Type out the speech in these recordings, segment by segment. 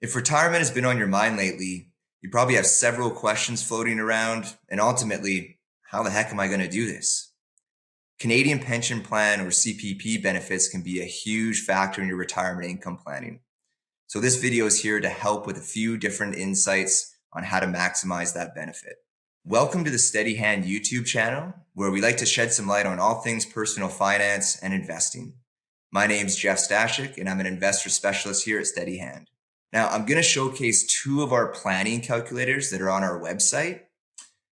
If retirement has been on your mind lately, you probably have several questions floating around, and ultimately, how the heck am I going to do this? Canadian Pension Plan or CPP benefits can be a huge factor in your retirement income planning. So this video is here to help with a few different insights on how to maximize that benefit. Welcome to the Steadyhand YouTube channel, where we like to shed some light on all things personal finance and investing. My name's Jeff Stashik, and I'm an investor specialist here at Steadyhand. Now, I'm going to showcase two of our planning calculators that are on our website.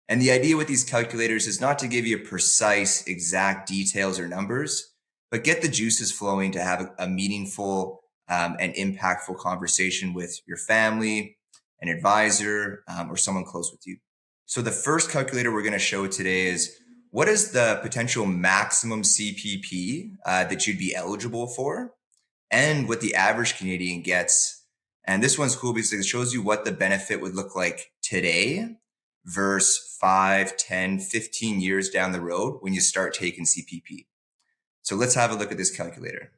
And the idea with these calculators is not to give you precise, exact details or numbers, but get the juices flowing to have a meaningful and impactful conversation with your family, an advisor, or someone close with you. So the first calculator we're going to show today is what is the potential maximum CPP that you'd be eligible for, and what the average Canadian gets. And this one's cool because it shows you what the benefit would look like today versus 5, 10, 15 years down the road when you start taking CPP. So let's have a look at this calculator.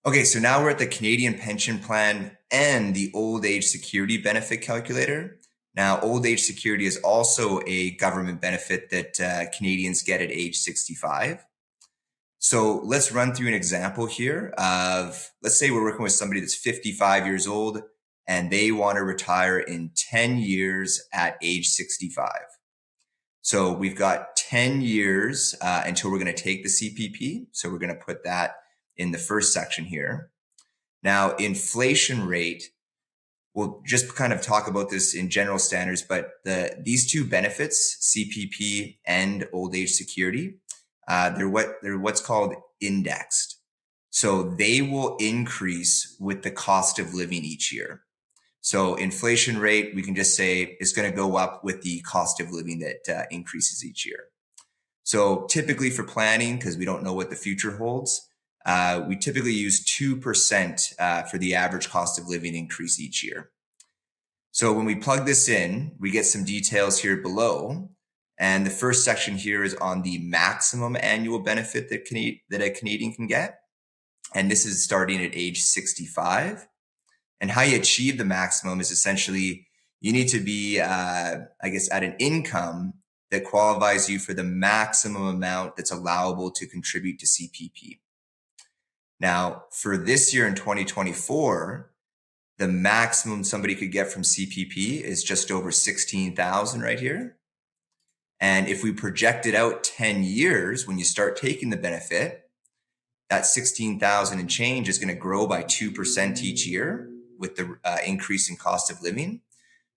Okay, so now we're at the Canadian Pension Plan and the Old Age Security Benefit calculator. Now, Old Age Security is also a government benefit that Canadians get at age 65. So let's run through an example here of, let's say we're working with somebody that's 55 years old and they want to retire in 10 years at age 65. So we've got 10 years until we're going to take the CPP. So we're going to put that in the first section here. Now, inflation rate, we'll just kind of talk about this in general standards, but these two benefits, CPP and old age security, they're what's called indexed. So they will increase with the cost of living each year. So inflation rate, we can just say is going to go up with the cost of living that increases each year. So typically for planning, because we don't know what the future holds, we typically use 2% for the average cost of living increase each year. So when we plug this in, we get some details here below. And the first section here is on the maximum annual benefit that a Canadian can get. And this is starting at age 65. And how you achieve the maximum is essentially you need to be, at an income that qualifies you for the maximum amount that's allowable to contribute to CPP. Now, for this year in 2024, the maximum somebody could get from CPP is just over 16,000 right here. And if we project it out 10 years, when you start taking the benefit, that 16,000 and change is going to grow by 2% each year with the increase in cost of living.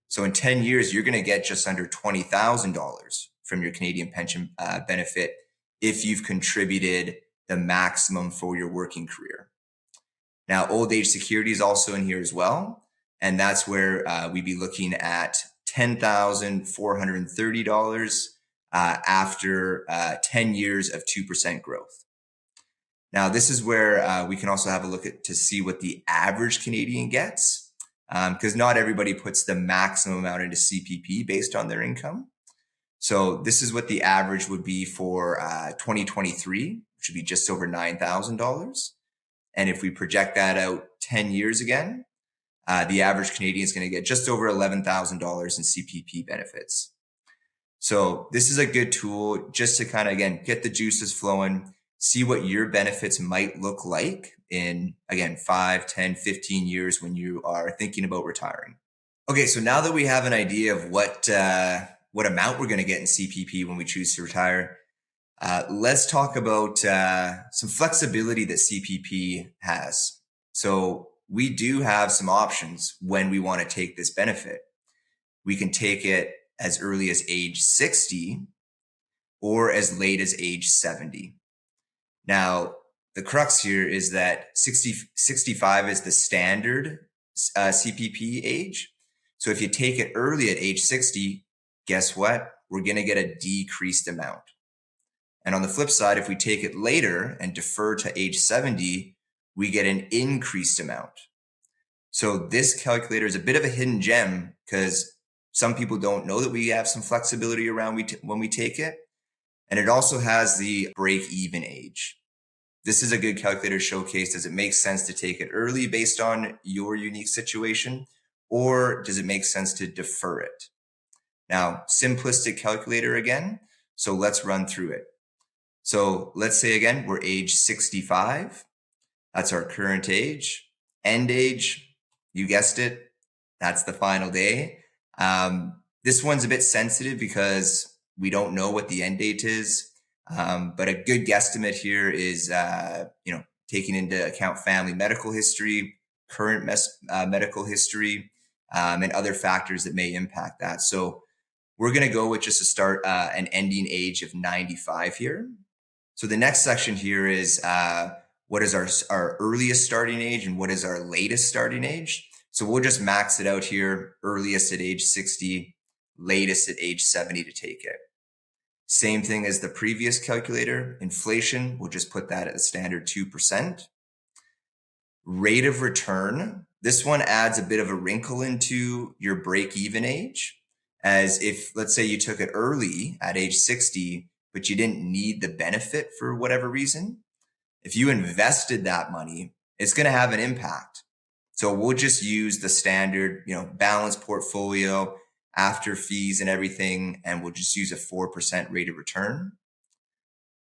So in 10 years, you're going to get just under $20,000 from your Canadian pension benefit if you've contributed the maximum for your working career. Now, old age security is also in here as well. And that's where we'd be looking at $10,430 after 10 years of 2% growth. Now, this is where we can also have a look at to see what the average Canadian gets, because not everybody puts the maximum amount into CPP based on their income. So this is what the average would be for 2023, which would be just over $9,000. And if we project that out 10 years again, the average Canadian is going to get just over $11,000 in CPP benefits. So this is a good tool just to kind of, again, get the juices flowing, see what your benefits might look like in, again, 5, 10, 15 years when you are thinking about retiring. Okay, so now that we have an idea of what amount we're going to get in CPP when we choose to retire, let's talk about some flexibility that CPP has. So we do have some options when we want to take this benefit. We can take it as early as age 60 or as late as age 70. Now, the crux here is that 65 is the standard CPP age. So if you take it early at age 60, guess what? We're going to get a decreased amount. And on the flip side, if we take it later and defer to age 70, we get an increased amount. So this calculator is a bit of a hidden gem because some people don't know that we have some flexibility around when we take it. And it also has the break-even age. This is a good calculator showcase. Does it make sense to take it early based on your unique situation? or does it make sense to defer it? Now, simplistic calculator again, so let's run through it. So let's say again, we're age 65. That's our current age. End age, you guessed it, that's the final day. This one's a bit sensitive because we don't know what the end date is. But a good guesstimate here is, taking into account family medical history, current medical history, and other factors that may impact that. So we're going to go with just to start an ending age of 95 here. So the next section here is what is our earliest starting age and what is our latest starting age. So we'll just max it out here, earliest at age 60, latest at age 70 to take it. Same thing as the previous calculator. Inflation, we'll just put that at the standard 2%. Rate of return, this one adds a bit of a wrinkle into your break-even age, as if, let's say you took it early at age 60, but you didn't need the benefit for whatever reason. If you invested that money, it's going to have an impact. So we'll just use the standard, balanced portfolio after fees and everything, and we'll just use a 4% rate of return.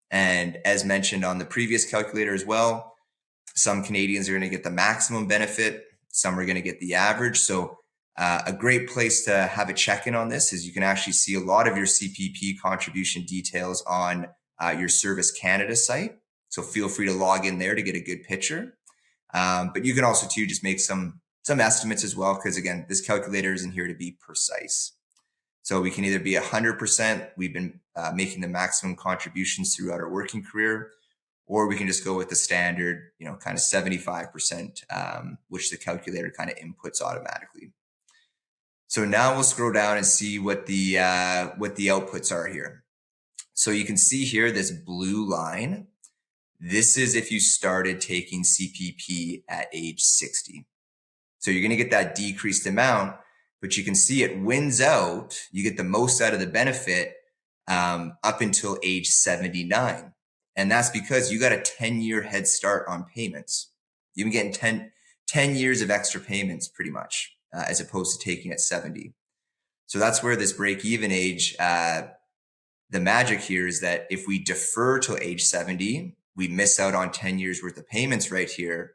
And as mentioned on the previous calculator as well, some Canadians are going to get the maximum benefit, some are going to get the average. So a great place to have a check-in on this is you can actually see a lot of your CPP contribution details on your Service Canada site. So feel free to log in there to get a good picture. But you can also too just make some estimates as well, because again, this calculator isn't here to be precise. So we can either be 100%, we've been making the maximum contributions throughout our working career, or we can just go with the standard, kind of 75%, which the calculator kind of inputs automatically. So now we'll scroll down and see what the outputs are here. So you can see here this blue line. This is if you started taking CPP at age 60. So you're going to get that decreased amount, but you can see it wins out. You get the most out of the benefit up until age 79. And that's because you got a 10-year head start on payments. You've been getting 10 years of extra payments pretty much, as opposed to taking at 70. So that's where this break-even age, the magic here is that if we defer till age 70, we miss out on 10 years worth of payments right here.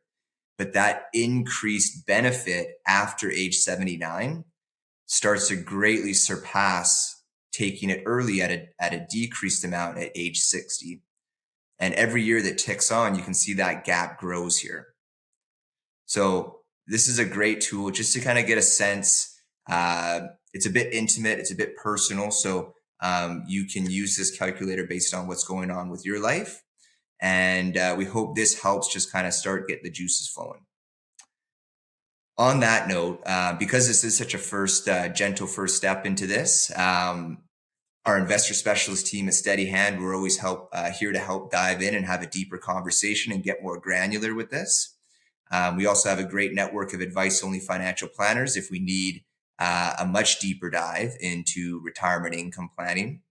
But that increased benefit after age 79 starts to greatly surpass taking it early at a decreased amount at age 60. And every year that ticks on, you can see that gap grows here. So this is a great tool just to kind of get a sense. It's a bit intimate. It's a bit personal. So you can use this calculator based on what's going on with your life. And we hope this helps just kind of start getting the juices flowing. On that note, because this is such a gentle first step into this, our investor specialist team at Steadyhand, we're always here to help dive in and have a deeper conversation and get more granular with this. We also have a great network of advice-only financial planners if we need a much deeper dive into retirement income planning.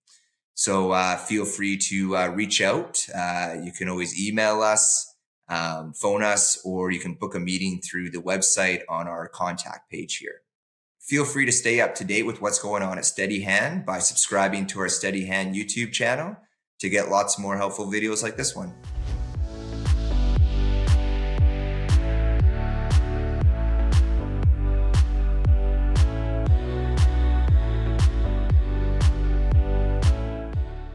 So feel free to reach out. You can always email us, phone us, or you can book a meeting through the website on our contact page here. Feel free to stay up to date with what's going on at Steadyhand by subscribing to our Steadyhand YouTube channel to get lots more helpful videos like this one.